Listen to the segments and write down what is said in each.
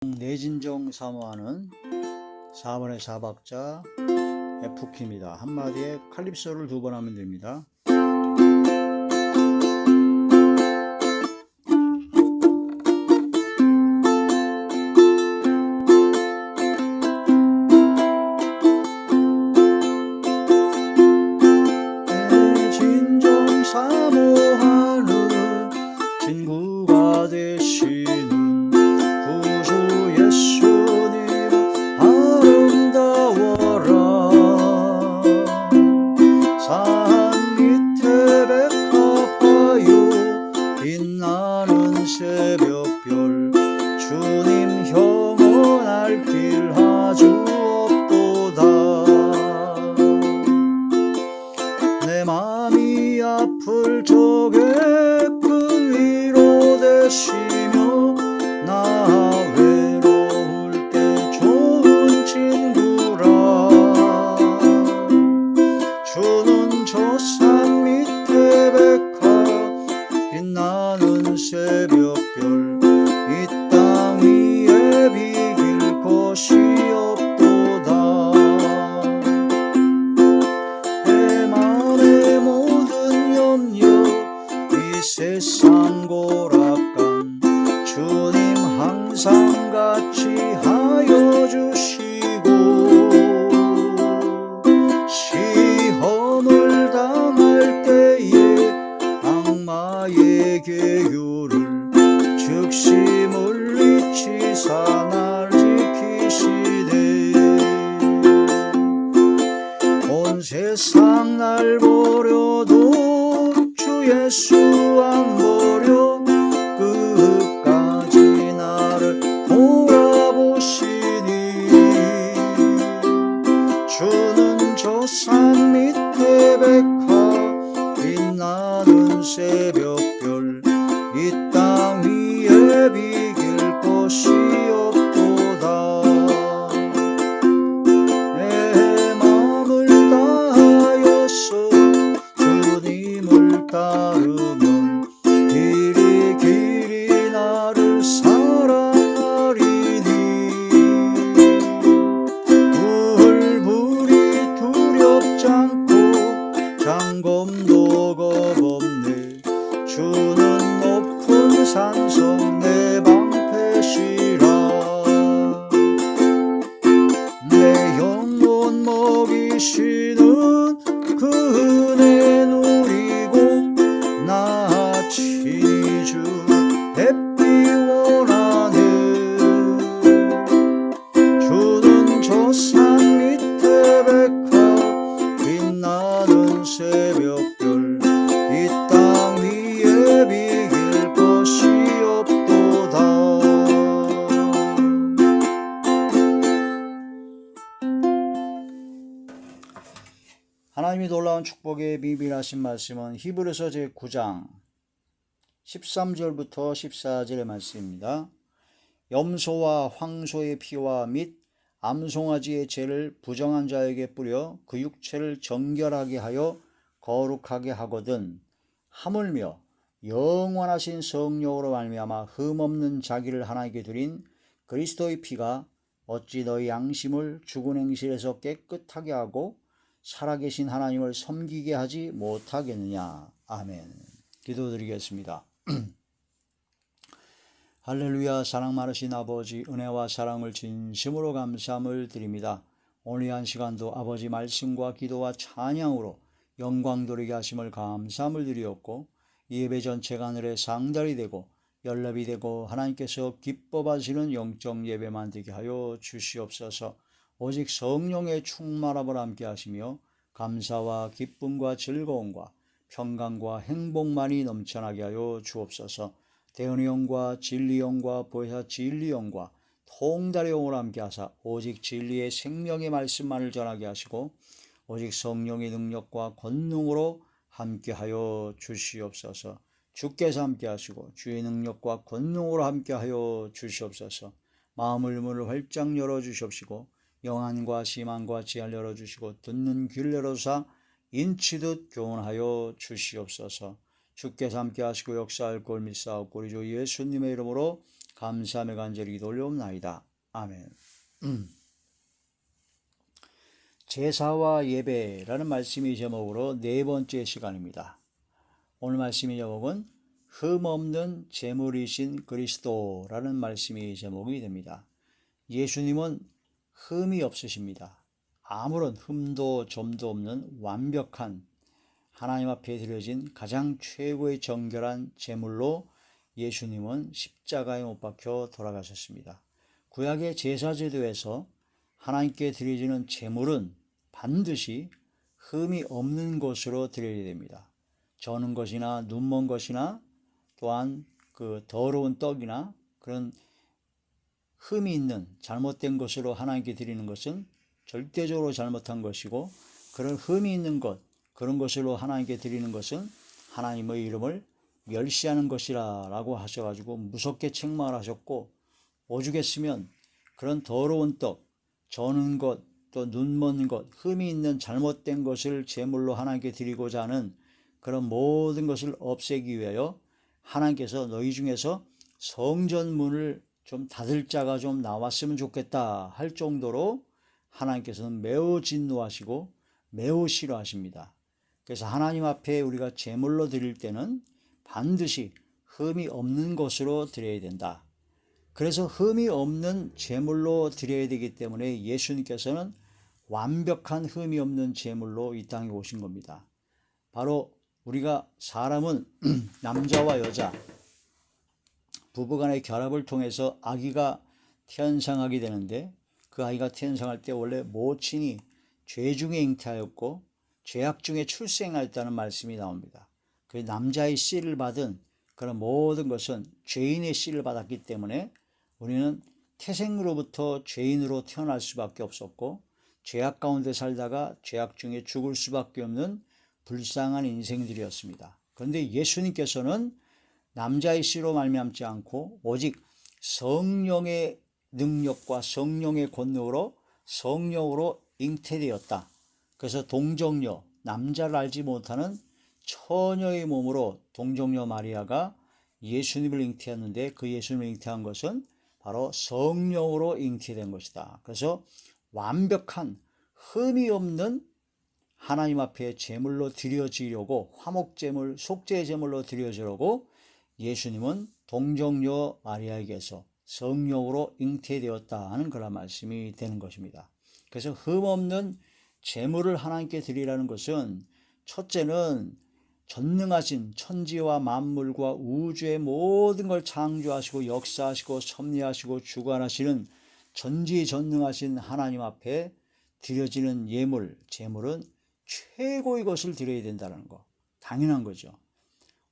내진정 사모하는 4번의 4박자 F키입니다. 한마디에 칼립소를 2번 하면 됩니다. 내진정 사모하는 친구가 되시는 구주 예수님 아름다워라. 산 밑에 백합화요 빛나는 새벽별 주님 영원할 길 아주 없도다. 내 맘이 아플 적에 큰 위로 되시며 나 외로울 때 좋은 친구라. 주는 저 산 밑에 백합 빛나는 새벽별 이 땅 위에 비길 것이 없도다. 내 맘의 모든 염려 이 세상 고락간 주님 항상 같이 하여 주시고, 시험을 당할 때에 악마의 계율을 즉시 물리치사 날 지키시되, 온 세상 날 버려도 주 예수 안 버려 끝까지 나를 돌아보시니, 주는 저 산 밑에 백합 빛나는 새벽별 이 땅 위에 비길 것이 없도다. 내 맘을 다하여서 주님을 따르면 길이 길이 나를 사랑하리니, 불불이 두렵지 않고 장검도 겁없네. 주는 높은 산성 내 방패시라. 내 영혼 먹이시는 그 은혜 누리고 나 친히 주 햇빛 원하네. 주는 저 산 밑에 백합 빛나는 새벽별 이 땅 위에 비길 것이 없도다. 하나님이 놀라운 축복의 비밀하신 말씀은 히브리서 제9장 13절부터 14절의 말씀입니다. 염소와 황소의 피와 및 암송아지의 죄를 부정한 자에게 뿌려 그 육체를 정결하게 하여 거룩하게 하거든, 하물며 영원하신 성령으로 말미암아 흠없는 자기를 하나님께 드린 그리스도의 피가 어찌 너희 양심을 죽은 행실에서 깨끗하게 하고 살아계신 하나님을 섬기게 하지 못하겠느냐. 아멘. 기도드리겠습니다. 할렐루야. 사랑 많으신 아버지, 은혜와 사랑을 진심으로 감사함을 드립니다. 오늘 이 한 시간도 아버지 말씀과 기도와 찬양으로 영광 돌리게 하심을 감사함을 드리었고, 이 예배 전체가 하늘의 상달이 되고 연락이 되고 하나님께서 기뻐 받으시는 영적 예배 만들게 하여 주시옵소서. 오직 성령의 충만함을 함께 하시며 감사와 기쁨과 즐거움과 평강과 행복만이 넘쳐나게 하여 주옵소서. 대언의 영과 진리 영과 보혜사 진리 영과 통달의 영으로 함께 하사 오직 진리의 생명의 말씀만을 전하게 하시고 오직 성령의 능력과 권능으로 함께 하여 주시옵소서. 주께서 함께 하시고 주의 능력과 권능으로 함께 하여 주시옵소서. 마음을 문을 활짝 열어주시옵시고 영안과 심안과 지혜를 열어주시고 듣는 귀를 열어주사 인치듯 교훈하여 주시옵소서. 주께서 함께 하시고 역사할 걸 믿사옵고 우리 주 예수님의 이름으로 감사함에 간절히 기도 올려옵나이다. 아멘. 제사와 예배라는 말씀이 제목으로 네 번째 시간입니다. 오늘 말씀의 제목은 흠없는 제물이신 그리스도라는 말씀이 제목이 됩니다. 예수님은 흠이 없으십니다. 아무런 흠도 점도 없는 완벽한 하나님 앞에 드려진 가장 최고의 정결한 제물로 예수님은 십자가에 못 박혀 돌아가셨습니다. 구약의 제사제도에서 하나님께 드려지는 제물은 반드시 흠이 없는 것으로 드려야 됩니다. 저는 것이나 눈먼 것이나 또한 그 더러운 떡이나 그런 흠이 있는 잘못된 것으로 하나님께 드리는 것은 절대적으로 잘못한 것이고, 그런 흠이 있는 것, 그런 것으로 하나님께 드리는 것은 하나님의 이름을 멸시하는 것이라 라고 하셔가지고 무섭게 책망을 하셨고, 오죽했으면 그런 더러운 떡, 저는 것, 또 눈먼 것, 흠이 있는 잘못된 것을 제물로 하나님께 드리고자 하는 그런 모든 것을 없애기 위하여 하나님께서 너희 중에서 성전문을 좀 닫을 자가 좀 나왔으면 좋겠다 할 정도로 하나님께서는 매우 진노하시고 매우 싫어하십니다. 그래서 하나님 앞에 우리가 제물로 드릴 때는 반드시 흠이 없는 것으로 드려야 된다. 그래서 흠이 없는 제물로 드려야 되기 때문에 예수님께서는 완벽한 흠이 없는 제물로 이 땅에 오신 겁니다. 바로 우리가 사람은 남자와 여자 부부간의 결합을 통해서 아기가 태어나게 되는데, 그 아이가 태어날 때 원래 모친이 죄 중에 잉태하였고 죄악 중에 출생하였다는 말씀이 나옵니다. 그 남자의 씨를 받은 그런 모든 것은 죄인의 씨를 받았기 때문에 우리는 태생으로부터 죄인으로 태어날 수밖에 없었고, 죄악 가운데 살다가 죄악 중에 죽을 수밖에 없는 불쌍한 인생들이었습니다. 그런데 예수님께서는 남자의 씨로 말미암지 않고 오직 성령의 능력과 성령의 권능으로 성령으로 잉태되었다. 그래서 동정녀, 남자를 알지 못하는 처녀의 몸으로 동정녀 마리아가 예수님을 잉태했는데, 그 예수님을 잉태한 것은 바로 성령으로 잉태된 것이다. 그래서 완벽한 흠이 없는 하나님 앞에 제물로 드려지려고, 화목제물, 속죄제물로 드려지려고 예수님은 동정녀 마리아에게서 성령으로 잉태되었다 하는 그런 말씀이 되는 것입니다. 그래서 흠없는 제물을 하나님께 드리라는 것은, 첫째는 전능하신 천지와 만물과 우주의 모든 걸 창조하시고 역사하시고 섭리하시고 주관하시는 전지전능하신 하나님 앞에 드려지는 예물, 제물은 최고의 것을 드려야 된다는 거, 당연한 거죠.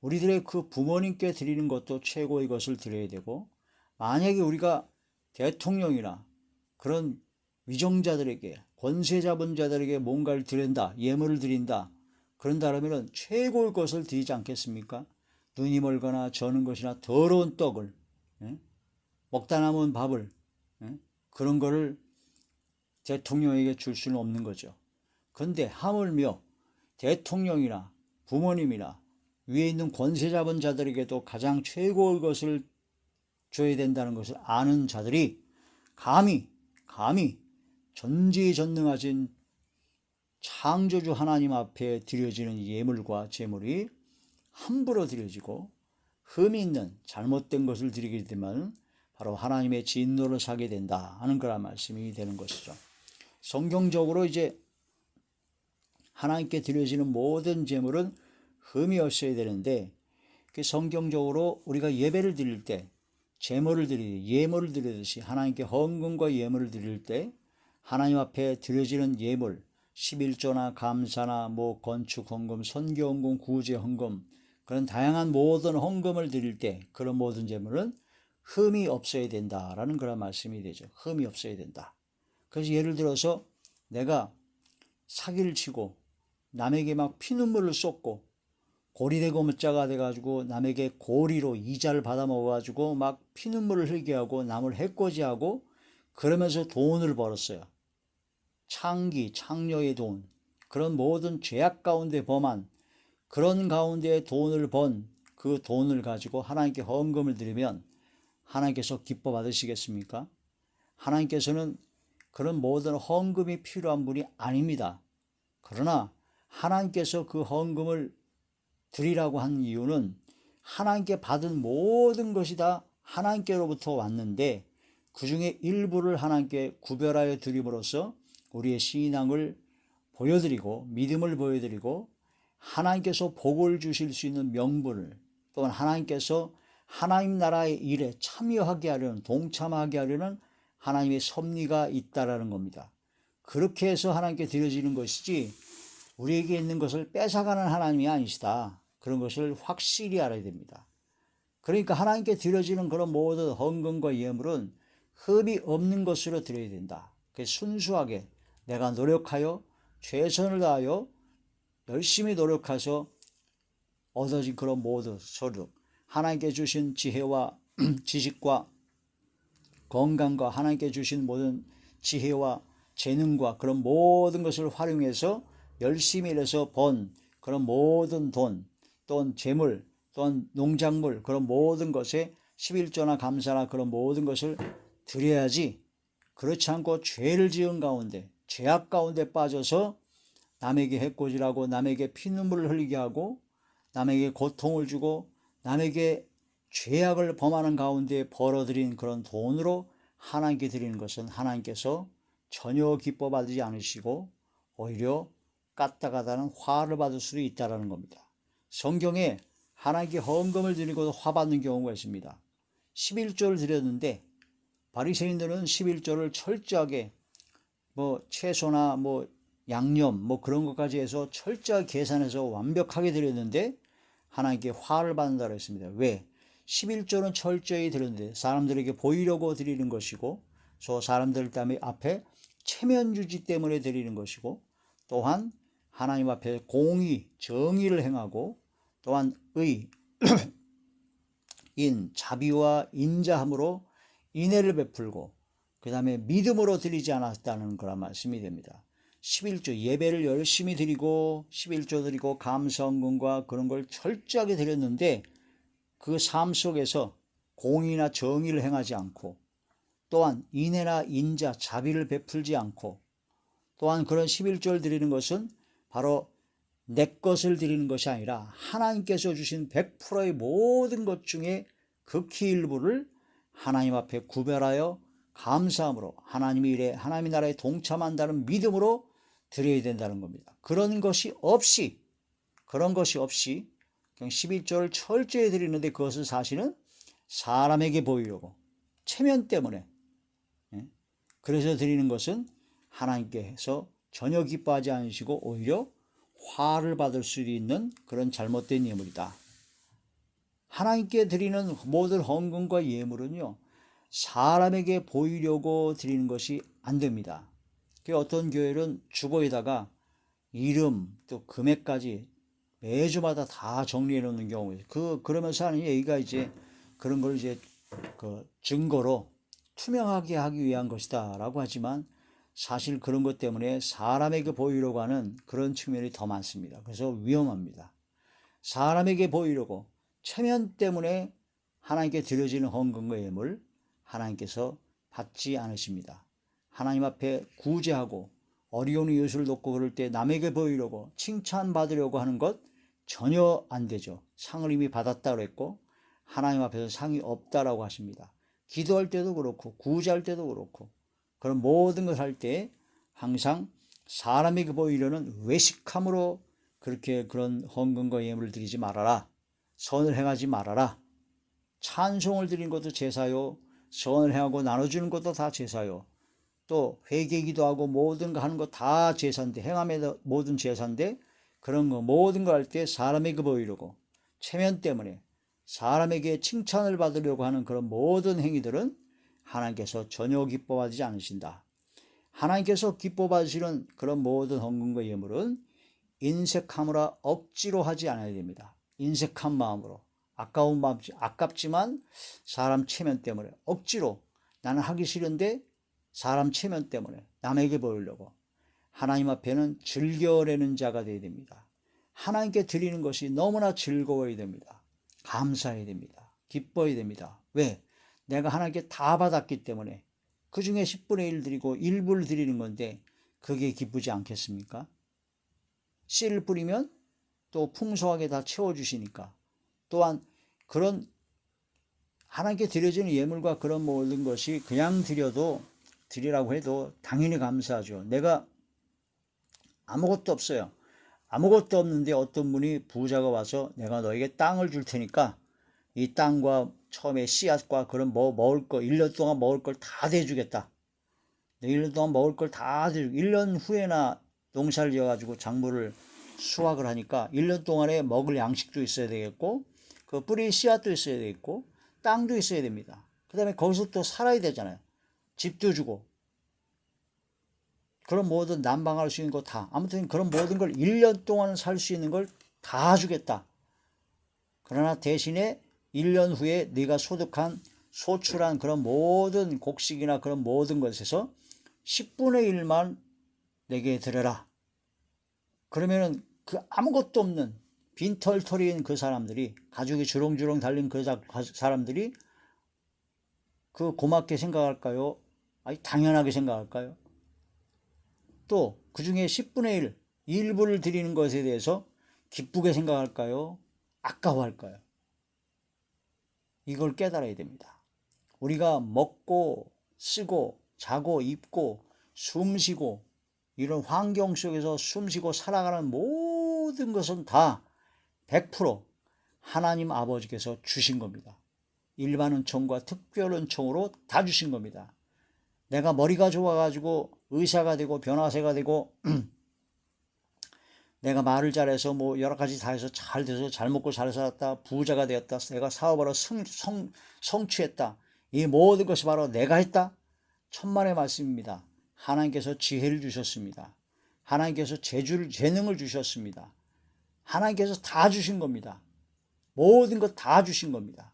우리들의 그 부모님께 드리는 것도 최고의 것을 드려야 되고, 만약에 우리가 대통령이나 그런 위정자들에게, 권세 잡은 자들에게 뭔가를 드린다, 예물을 드린다, 그런다면 최고의 것을 드리지 않겠습니까? 눈이 멀거나 저는 것이나 더러운 떡을, 먹다 남은 밥을, 그런 거를 대통령에게 줄 수는 없는 거죠. 그런데 하물며 대통령이나 부모님이나 위에 있는 권세 잡은 자들에게도 가장 최고의 것을 줘야 된다는 것을 아는 자들이 감히 전지전능하신 창조주 하나님 앞에 드려지는 예물과 제물이 함부로 드려지고 흠이 있는 잘못된 것을 드리게 되면 바로 하나님의 진노를 사게 된다 하는 그런 말씀이 되는 것이죠. 성경적으로 이제 하나님께 드려지는 모든 제물은 흠이 없어야 되는데, 그 성경적으로 우리가 예배를 드릴 때, 제물을 예물을 드리듯이 하나님께 헌금과 예물을 드릴 때 하나님 앞에 드려지는 예물, 11조나 감사나 뭐 건축 헌금, 선교 헌금, 구제 헌금, 그런 다양한 모든 헌금을 드릴 때 그런 모든 제물은 흠이 없어야 된다라는 그런 말씀이 되죠. 흠이 없어야 된다. 그래서 예를 들어서 내가 사기를 치고 남에게 막 피눈물을 쏟고 고리대고 무자가 돼가지고 남에게 고리로 이자를 받아 먹어가지고 막 피눈물을 흘게 하고 남을 해코지하고 그러면서 돈을 벌었어요. 창녀의 돈, 그런 모든 죄악 가운데 범한 그런 가운데 돈을 번 그 돈을 가지고 하나님께 헌금을 드리면 하나님께서 기뻐 받으시겠습니까? 하나님께서는 그런 모든 헌금이 필요한 분이 아닙니다. 그러나 하나님께서 그 헌금을 드리라고 한 이유는 하나님께 받은 모든 것이 다 하나님께로부터 왔는데 그 중에 일부를 하나님께 구별하여 드림으로써 우리의 신앙을 보여드리고 믿음을 보여드리고 하나님께서 복을 주실 수 있는 명분을 또한 하나님께서 하나님 나라의 일에 참여하게 하려는 동참하게 하려는 하나님의 섭리가 있다라는 겁니다. 그렇게 해서 하나님께 드려지는 것이지 우리에게 있는 것을 뺏어가는 하나님이 아니시다. 그런 것을 확실히 알아야 됩니다. 그러니까 하나님께 드려지는 그런 모든 헌금과 예물은 흠이 없는 것으로 드려야 된다. 순수하게 내가 노력하여 최선을 다하여 열심히 노력해서 얻어진 그런 모든 소득, 하나님께 주신 지혜와 지식과 건강과 하나님께 주신 모든 지혜와 재능과 그런 모든 것을 활용해서 열심히 일해서 번 그런 모든 돈 또는 재물 또는 농작물 그런 모든 것에 11조나 감사나 그런 모든 것을 드려야지, 그렇지 않고 죄를 지은 가운데 죄악 가운데 빠져서 남에게 해코지하고 남에게 피눈물을 흘리게 하고 남에게 고통을 주고 남에게 죄악을 범하는 가운데 벌어들인 그런 돈으로 하나님께 드리는 것은 하나님께서 전혀 기뻐 받지 않으시고 오히려 까딱하다는 화를 받을 수도 있다는 겁니다. 성경에 하나님께 헌금을 드리고도 화 받는 경우가 있습니다. 11조를 드렸는데 바리새인들은 11조를 철저하게 채소나 양념 그런 것까지 해서 철저하게 계산해서 완벽하게 드렸는데 하나님께 화를 받는다고 했습니다. 왜? 11조는 철저히 드렸는데 사람들에게 보이려고 드리는 것이고 저 사람들 앞에 체면주지 때문에 드리는 것이고 또한 하나님 앞에 공의, 정의를 행하고 또한 의, 자비와 인자함으로 인애를 베풀고 그 다음에 믿음으로 드리지 않았다는 그런 말씀이 됩니다. 11조 예배를 열심히 드리고 11조 드리고 감사헌금과 그런 걸 철저하게 드렸는데 그 삶 속에서 공의나 정의를 행하지 않고 또한 인애나 인자, 자비를 베풀지 않고 또한 그런 11조를 드리는 것은 바로 내 것을 드리는 것이 아니라 하나님께서 주신 100%의 모든 것 중에 극히 일부를 하나님 앞에 구별하여 감사함으로 하나님의 일에 하나님의 나라에 동참한다는 믿음으로 드려야 된다는 겁니다. 그런 것이 없이 그냥 11조를 철저히 드리는데 그것은 사실은 사람에게 보이려고 체면 때문에 그래서 드리는 것은 하나님께서 전혀 기뻐하지 않으시고 오히려 화를 받을 수 있는 그런 잘못된 예물이다. 하나님께 드리는 모든 헌금과 예물은요 사람에게 보이려고 드리는 것이 안 됩니다. 어떤 교회는 주보에다가 이름 또 금액까지 매주마다 다 정리해 놓는 경우에 그러면서 하는 얘기가 이제 그런 걸 이제 증거로 투명하게 하기 위한 것이다 라고 하지만 사실 그런 것 때문에 사람에게 보이려고 하는 그런 측면이 더 많습니다. 그래서 위험합니다. 사람에게 보이려고 체면 때문에 하나님께 드려지는 헌금과 예물 하나님께서 받지 않으십니다. 하나님 앞에 구제하고 어려운 이웃을 돕고 그럴 때 남에게 보이려고 칭찬받으려고 하는 것 전혀 안 되죠. 상을 이미 받았다고 했고 하나님 앞에서 상이 없다라고 하십니다. 기도할 때도 그렇고 구제할 때도 그렇고 그런 모든 것을 할 때 항상 사람에게 보이려는 외식함으로 그렇게 그런 헌금과 예물을 드리지 말아라. 선을 행하지 말아라. 찬송을 드리는 것도 제사요. 선을 행하고 나눠주는 것도 다 제사요. 또 회개기도 하고 모든 거 하는 거 다 제사인데 행함에 모든 제사인데 그런 거 모든 거 할 때 사람에게 보이려고 체면 때문에 사람에게 칭찬을 받으려고 하는 그런 모든 행위들은 하나님께서 전혀 기뻐하지 않으신다. 하나님께서 기뻐받으시는 그런 모든 헌금과 예물은 인색함으로 억지로 하지 않아야 됩니다. 인색한 마음으로 아까운 마음, 아깝지만 사람 체면 때문에 억지로 나는 하기 싫은데 사람 체면 때문에 남에게 보이려고 하나님 앞에는 즐겨내는 자가 되어야 됩니다. 하나님께 드리는 것이 너무나 즐거워야 됩니다. 감사해야 됩니다. 기뻐야 됩니다. 왜? 내가 하나님께 다 받았기 때문에 그 중에 10분의 1 드리고 일부를 드리는 건데 그게 기쁘지 않겠습니까? 씨를 뿌리면 또 풍성하게 다 채워주시니까, 또한 그런 하나님께 드려지는 예물과 그런 모든 것이 그냥 드리라고 해도 당연히 감사하죠. 내가 아무것도 없어요. 아무것도 없는데 어떤 분이 부자가 와서 내가 너에게 땅을 줄 테니까 이 땅과 처음에 씨앗과 그런 먹을 거 1년 동안 먹을 걸 다 대주겠다. 1년 동안 먹을 걸 다 대주고 1년 후에나 농사를 지어가지고 작물을 수확을 하니까 1년 동안에 먹을 양식도 있어야 되겠고 그 뿌릴 씨앗도 있어야 되겠고 땅도 있어야 됩니다. 그 다음에 거기서 또 살아야 되잖아요. 집도 주고 그런 모든 난방할 수 있는 거 다, 아무튼 그런 모든 걸 1년 동안 살 수 있는 걸 다 주겠다. 그러나 대신에 1년 후에 네가 소득한 소출한 그런 모든 곡식이나 그런 모든 것에서 10분의 1만 내게 드려라. 그러면은 그 아무것도 없는 빈털터리인 그 사람들이, 가죽이 주렁주렁 달린 그 사람들이 그 고맙게 생각할까요? 아니 당연하게 생각할까요? 또 그 중에 10분의 1, 일부를 드리는 것에 대해서 기쁘게 생각할까요? 아까워할까요? 이걸 깨달아야 됩니다. 우리가 먹고 쓰고 자고 입고 숨쉬고 이런 환경 속에서 숨쉬고 살아가는 모든 것은 다 100% 하나님 아버지께서 주신 겁니다. 일반 은총과 특별 은총으로 다 주신 겁니다. 내가 머리가 좋아가지고 의사가 되고 변호사가 되고 내가 말을 잘해서 뭐 여러 가지 다 해서 잘 돼서 잘 먹고 잘 살았다, 부자가 되었다, 내가 사업하러 성취했다, 이 모든 것이 바로 내가 했다? 천만의 말씀입니다. 하나님께서 지혜를 주셨습니다. 하나님께서 재능을 주셨습니다. 하나님께서 다 주신 겁니다. 모든 것 다 주신 겁니다.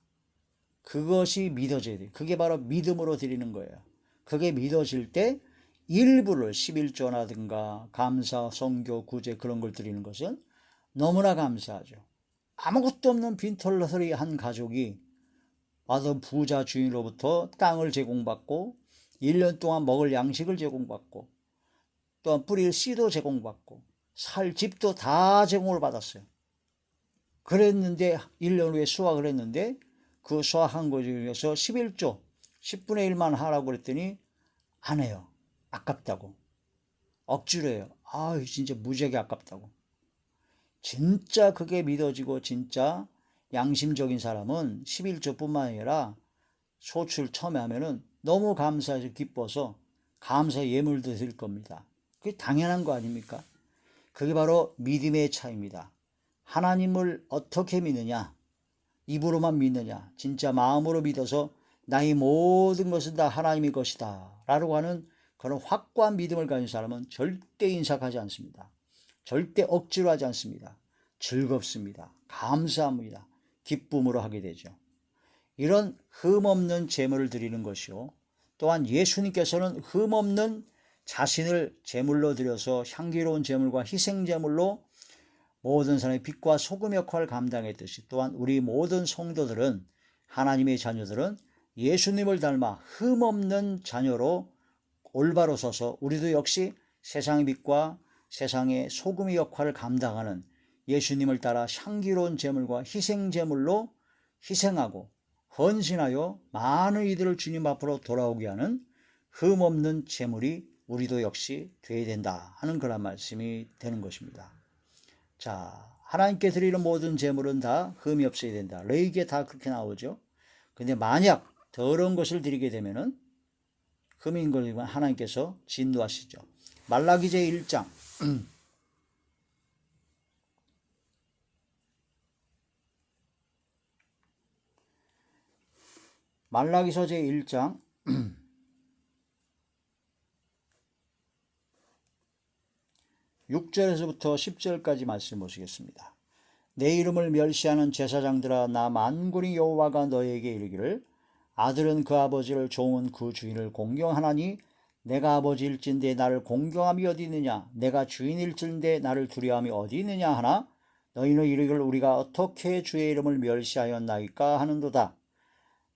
그것이 믿어져야 돼요. 그게 바로 믿음으로 드리는 거예요. 그게 믿어질 때 일부를 11조라든가 감사, 선교, 구제 그런 걸 드리는 것은 너무나 감사하죠. 아무것도 없는 빈털터리 한 가족이 와서 부자 주인으로부터 땅을 제공받고 1년 동안 먹을 양식을 제공받고 또한 뿌릴 씨도 제공받고 살 집도 다 제공을 받았어요. 그랬는데 1년 후에 수확을 했는데 그 수확한 것 중에서 11조 10분의 1만 하라고 그랬더니 안 해요. 아깝다고. 억지로 해요. 아, 진짜 무지하게 아깝다고. 진짜 그게 믿어지고 진짜 양심적인 사람은 11조뿐만 아니라 소출 처음에 하면은 너무 감사해서 기뻐서 감사 예물도 드릴 겁니다. 그게 당연한 거 아닙니까? 그게 바로 믿음의 차이입니다. 하나님을 어떻게 믿느냐? 입으로만 믿느냐? 진짜 마음으로 믿어서 나의 모든 것은 다 하나님의 것이다 라고 하는 그런 확고한 믿음을 가진 사람은 절대 인색하지 않습니다. 절대 억지로 하지 않습니다. 즐겁습니다. 감사합니다. 기쁨으로 하게 되죠. 이런 흠없는 제물을 드리는 것이요, 또한 예수님께서는 흠없는 자신을 제물로 드려서 향기로운 제물과 희생 제물로 모든 사람의 빛과 소금 역할을 감당했듯이 또한 우리 모든 성도들은, 하나님의 자녀들은 예수님을 닮아 흠없는 자녀로 올바로 서서 우리도 역시 세상의 빛과 세상의 소금의 역할을 감당하는 예수님을 따라 향기로운 제물과 희생 제물로 희생하고 헌신하여 많은 이들을 주님 앞으로 돌아오게 하는 흠없는 제물이 우리도 역시 되어야 된다 하는 그런 말씀이 되는 것입니다. 자, 하나님께 드리는 모든 제물은 다 흠이 없어야 된다. 레위기에 다 그렇게 나오죠. 근데 만약 더러운 것을 드리게 되면은 흠인 것이면 하나님께서 진노하시죠. 말라기 제1장 말라기서 제1장 6절에서부터 10절까지 말씀 보시겠습니다. 내 이름을 멸시하는 제사장들아, 나 만군의 여호와가 너에게 이르기를, 아들은 그 아버지를, 종은 그 주인을 공경하나니 내가 아버지일진데 나를 공경함이 어디 있느냐, 내가 주인일진데 나를 두려움이 어디 있느냐 하나, 너희는 이르기를 우리가 어떻게 주의 이름을 멸시하였나이까 하는도다.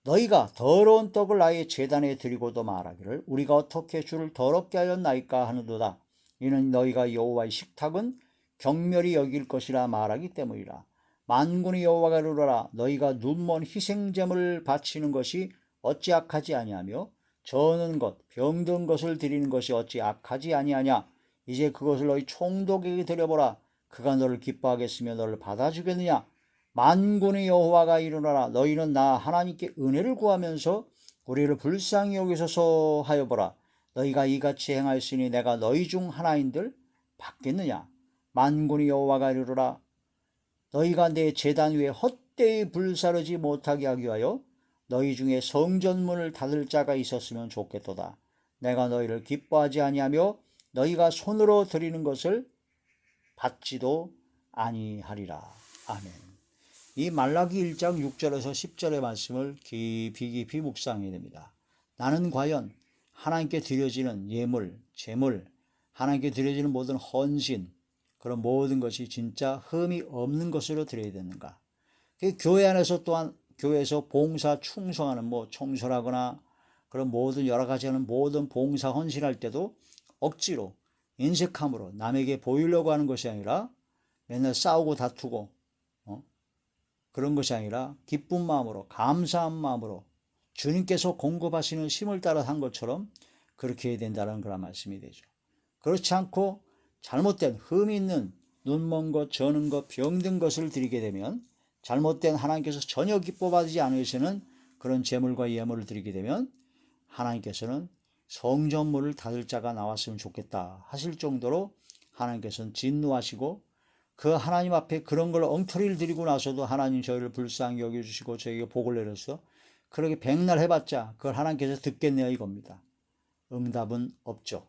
너희가 더러운 떡을 나의 제단에 드리고도 말하기를 우리가 어떻게 주를 더럽게 하였나이까 하는도다. 이는 너희가 여호와의 식탁은 경멸히 여길 것이라 말하기 때문이라. 만군의 여호와가 이르노라. 너희가 눈먼 희생제물을 바치는 것이 어찌 악하지 아니하며 저는 것 병든 것을 드리는 것이 어찌 악하지 아니하냐. 이제 그것을 너희 총독에게 드려보라. 그가 너를 기뻐하겠으며 너를 받아주겠느냐. 만군의 여호와가 이르노라. 너희는 나 하나님께 은혜를 구하면서 우리를 불쌍히 여기소서 하여보라. 너희가 이같이 행하였으니 내가 너희 중 하나인들 받겠느냐. 만군의 여호와가 이르노라. 너희가 내 제단 위에 헛되이 불사르지 못하게 하기 위하여 너희 중에 성전문을 닫을 자가 있었으면 좋겠도다. 내가 너희를 기뻐하지 아니하며 너희가 손으로 드리는 것을 받지도 아니하리라. 아멘. 이 말라기 1장 6절에서 10절의 말씀을 깊이 묵상해야 됩니다. 나는 과연 하나님께 드려지는 예물, 제물, 하나님께 드려지는 모든 헌신, 그런 모든 것이 진짜 흠이 없는 것으로 드려야 되는가? 교회 안에서 또한 교회에서 봉사 충성하는 청소하거나 그런 모든 여러 가지 하는 모든 봉사 헌신할 때도 억지로 인색함으로 남에게 보이려고 하는 것이 아니라 맨날 싸우고 다투고 그런 것이 아니라 기쁜 마음으로 감사한 마음으로 주님께서 공급하시는 힘을 따라 한 것처럼 그렇게 해야 된다는 그런 말씀이 되죠. 그렇지 않고 잘못된 흠이 있는 눈먼 것, 저는 것, 병든 것을 드리게 되면 잘못된 하나님께서 전혀 기뻐받지 않으시는 그런 제물과 예물을 드리게 되면 하나님께서는 성전문을 닫을 자가 나왔으면 좋겠다 하실 정도로 하나님께서는 진노하시고 그 하나님 앞에 그런 걸 엉터리를 드리고 나서도 하나님 저희를 불쌍히 여겨주시고 저에게 복을 내려서 그렇게 백날 해봤자 그걸 하나님께서 듣겠네요 이겁니다. 응답은 없죠.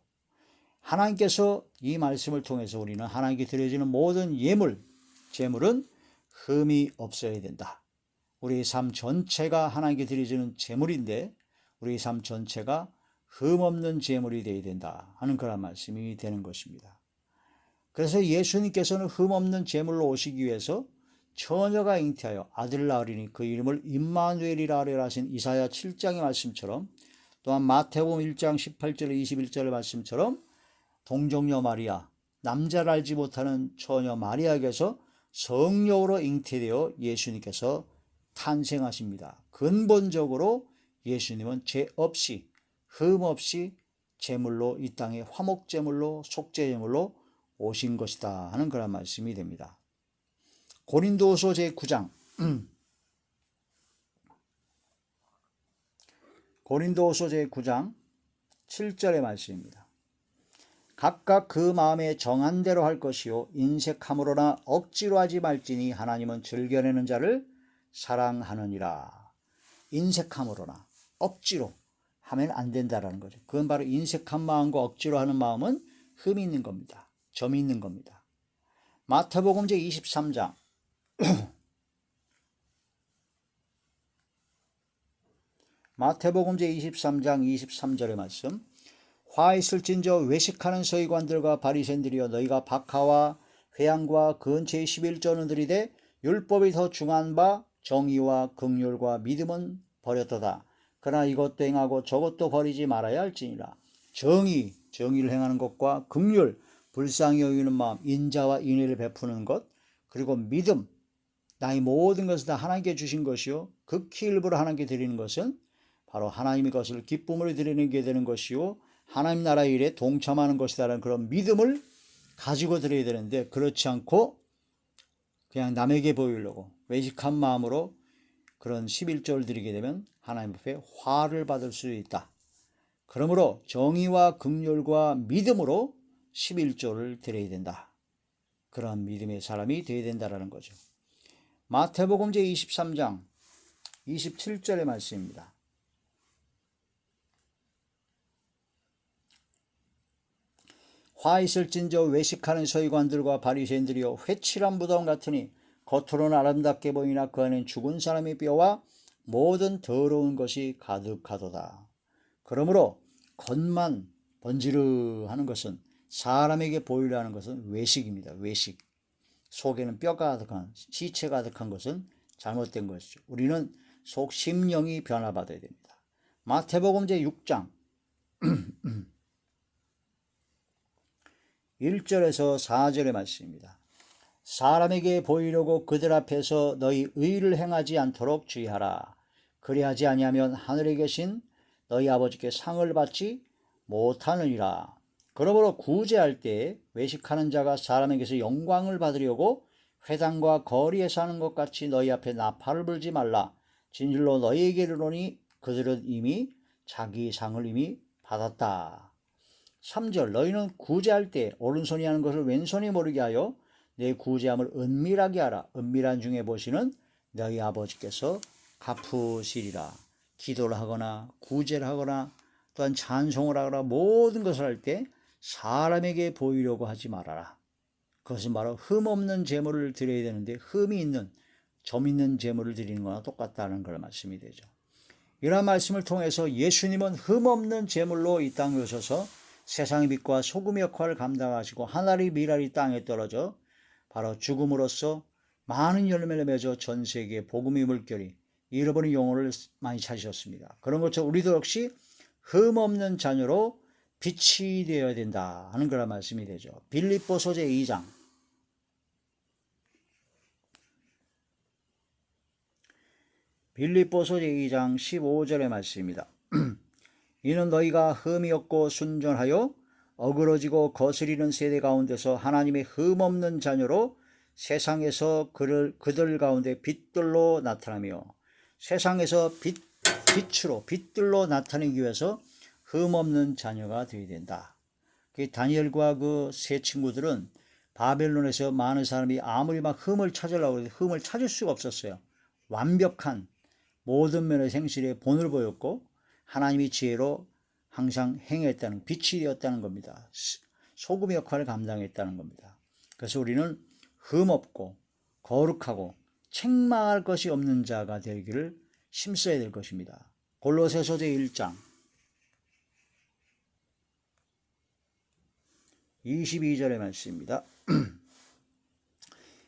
하나님께서 이 말씀을 통해서 우리는 하나님께 드려지는 모든 예물, 제물은 흠이 없어야 된다. 우리의 삶 전체가 하나님께 드려지는 제물인데 우리의 삶 전체가 흠 없는 제물이 되어야 된다 하는 그런 말씀이 되는 것입니다. 그래서 예수님께서는 흠 없는 제물로 오시기 위해서 처녀가 잉태하여 아들을 낳으리니 그 이름을 임마누엘이라 하리라 하신 이사야 7장의 말씀처럼 또한 마태복음 1장 18절 21절의 말씀처럼 동정녀 마리아, 남자를 알지 못하는 처녀 마리아에게서 성령으로 잉태되어 예수님께서 탄생하십니다. 근본적으로 예수님은 죄 없이 흠 없이 제물로 이 땅에 화목제물로 속죄제물로 오신 것이다 하는 그런 말씀이 됩니다. 고린도후서 제9장 고린도후서 제9장 7절의 말씀입니다. 각각 그 마음에 정한 대로 할 것이요 인색함으로나 억지로 하지 말지니 하나님은 즐겨내는 자를 사랑하느니라. 인색함으로나 억지로 하면 안 된다라는 거죠. 그건 바로 인색한 마음과 억지로 하는 마음은 흠이 있는 겁니다. 점이 있는 겁니다. 마태복음 제23장 마태복음 제23장 23절의 말씀. 화 있을진저 외식하는 서기관들과 바리새인들이여 너희가 박하와 회양과 근처의 11조는 들이되 율법이 더 중한 바 정의와 긍휼과 믿음은 버렸도다. 그러나 이것도 행하고 저것도 버리지 말아야 할지니라. 정의를 행하는 것과 긍휼, 불쌍히 여기는 마음, 인자와 인애를 베푸는 것, 그리고 믿음, 나의 모든 것을 다 하나님께 주신 것이요 극히 일부러 하나님께 드리는 것은 바로 하나님의 것을 기쁨으로 드리는 게 되는 것이요 하나님 나라 일에 동참하는 것이다라는 그런 믿음을 가지고 드려야 되는데 그렇지 않고 그냥 남에게 보이려고 외식한 마음으로 그런 11조를 드리게 되면 하나님 앞에 화를 받을 수 있다. 그러므로 정의와 긍휼과 믿음으로 11조를 드려야 된다. 그런 믿음의 사람이 되어야 된다는 거죠. 마태복음 제23장 27절의 말씀입니다. 화 있을진저 외식하는 서기관들과 바리새인들이여 회칠한 무덤 같으니 겉으로는 아름답게 보이나 그 안엔 죽은 사람의 뼈와 모든 더러운 것이 가득하도다. 그러므로 겉만 번지르하는 것은 사람에게 보이려 하는 것은 외식입니다. 외식. 속에는 뼈가 가득한 시체가 가득한 것은 잘못된 것이죠. 우리는 속 심령이 변화받아야 됩니다. 마태복음 제6장 1절에서 4절의 말씀입니다. 사람에게 보이려고 그들 앞에서 너희 의를 행하지 않도록 주의하라. 그리하지 아니하면 하늘에 계신 너희 아버지께 상을 받지 못하느니라. 그러므로 구제할 때 외식하는 자가 사람에게서 영광을 받으려고 회당과 거리에서 하는 것 같이 너희 앞에 나팔을 불지 말라. 진실로 너희에게 이르노니 그들은 이미 자기 상을 이미 받았다. 3절 너희는 구제할 때 오른손이 하는 것을 왼손이 모르게 하여 내 구제함을 은밀하게 하라. 은밀한 중에 보시는 너희 아버지께서 갚으시리라. 기도를 하거나 구제를 하거나 또한 찬송을 하거나 모든 것을 할 때 사람에게 보이려고 하지 말아라. 그것은 바로 흠없는 제물을 드려야 되는데 흠이 있는 점 있는 제물을 드리는 거나 똑같다는 걸 말씀이 되죠. 이러한 말씀을 통해서 예수님은 흠없는 제물로 이 땅에 오셔서 세상의 빛과 소금의 역할을 감당하시고 하늘의 미랄이 땅에 떨어져 바로 죽음으로써 많은 열매를 맺어 전 세계에 복음의 물결이 잃어버린 영혼을 많이 찾으셨습니다. 그런 것처럼 우리도 역시 흠없는 자녀로 빛이 되어야 된다 하는 그런 말씀이 되죠. 빌립보서 제2장 15절의 말씀입니다. 이는 너희가 흠이 없고 순전하여 어그러지고 거스리는 세대 가운데서 하나님의 흠없는 자녀로 세상에서 그들 가운데 빛들로 나타나며 세상에서 빛들로 나타내기 위해서 흠없는 자녀가 되어야 된다. 다니엘과 그 세 친구들은 바벨론에서 많은 사람이 아무리 막 흠을 찾으려고 해도 흠을 찾을 수가 없었어요. 완벽한 모든 면의 행실에 본을 보였고 하나님의 지혜로 항상 행했다는 빛이 되었다는 겁니다. 소금의 역할을 감당했다는 겁니다. 그래서 우리는 흠없고 거룩하고 책망할 것이 없는 자가 되기를 힘써야 될 것입니다. 골로새서 제1장 22절의 말씀입니다.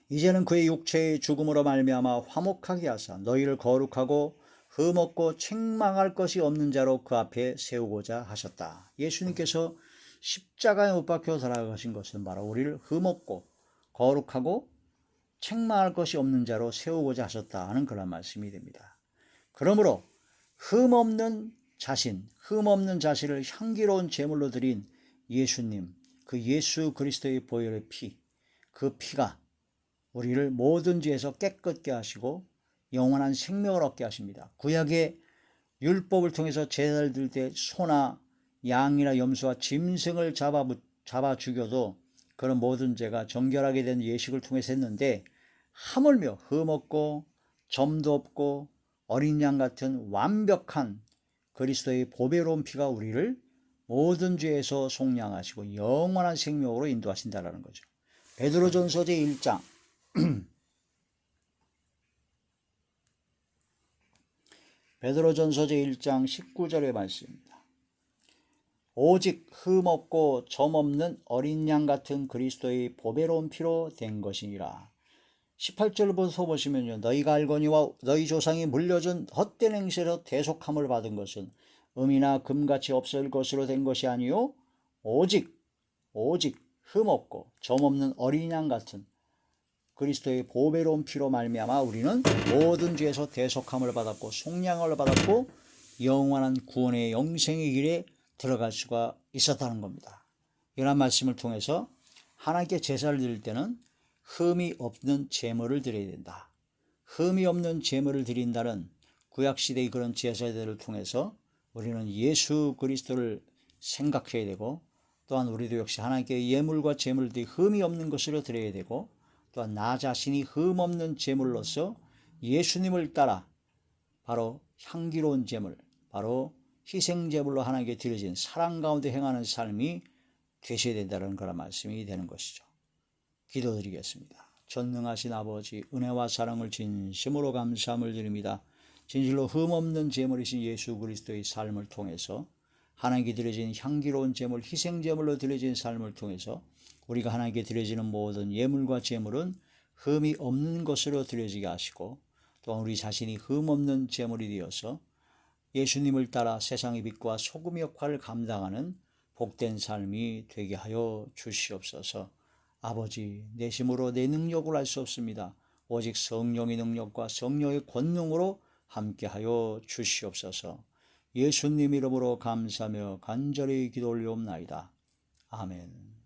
이제는 그의 육체의 죽음으로 말미암아 화목하게 하사 너희를 거룩하고 흠없고 책망할 것이 없는 자로 그 앞에 세우고자 하셨다. 예수님께서 십자가에 못 박혀 돌아가신 것은 바로 우리를 흠없고 거룩하고 책망할 것이 없는 자로 세우고자 하셨다 하는 그런 말씀이 됩니다. 그러므로 흠없는 자신을 향기로운 제물로 드린 예수님, 그 예수 그리스도의 보혈의 피, 그 피가 우리를 모든 죄에서 깨끗게 하시고 영원한 생명을 얻게 하십니다. 구약의 율법을 통해서 제사를 드릴 때 소나 양이나 염소와 짐승을 잡아 죽여도 그런 모든 죄가 정결하게 된 예식을 통해서 했는데 하물며 흠없고 점도 없고 어린 양 같은 완벽한 그리스도의 보배로운 피가 우리를 모든 죄에서 속량하시고 영원한 생명으로 인도하신다는 거죠. 베드로전서 제1장 베드로전서 제1장 19절의 말씀입니다. 오직 흠없고 점없는 어린 양 같은 그리스도의 보배로운 피로 된 것이니라. 18절부터 보시면요. 너희가 알거니와 너희 조상이 물려준 헛된 행실에서 대속함을 받은 것은 음이나 금같이 없을 것으로 된 것이 아니요 오직 흠없고 점없는 어린 양 같은 그리스도의 보배로운 피로 말미암아 우리는 모든 죄에서 대속함을 받았고 속량을 받았고 영원한 구원의 영생의 길에 들어갈 수가 있었다는 겁니다. 이런 말씀을 통해서 하나님께 제사를 드릴 때는 흠이 없는 제물을 드려야 된다. 흠이 없는 제물을 드린다는 구약시대의 그런 제사들을 통해서 우리는 예수 그리스도를 생각해야 되고 또한 우리도 역시 하나님께 예물과 제물들이 흠이 없는 것으로 드려야 되고 또한 나 자신이 흠없는 제물로서 예수님을 따라 바로 향기로운 제물, 바로 희생제물로 하나님께 드려진 사랑 가운데 행하는 삶이 되셔야 된다는 그런 말씀이 되는 것이죠. 기도드리겠습니다. 전능하신 아버지, 은혜와 사랑을 진심으로 감사함을 드립니다. 진실로 흠없는 제물이신 예수 그리스도의 삶을 통해서 하나님께 드려진 향기로운 제물, 희생제물로 드려진 삶을 통해서 우리가 하나님께 드려지는 모든 예물과 제물은 흠이 없는 것으로 드려지게 하시고 또한 우리 자신이 흠없는 제물이 되어서 예수님을 따라 세상의 빛과 소금 역할을 감당하는 복된 삶이 되게 하여 주시옵소서. 아버지, 내 힘으로 내 능력으로 할 수 없습니다. 오직 성령의 능력과 성령의 권능으로 함께하여 주시옵소서. 예수님 이름으로 감사하며 간절히 기도 올리옵나이다. 아멘.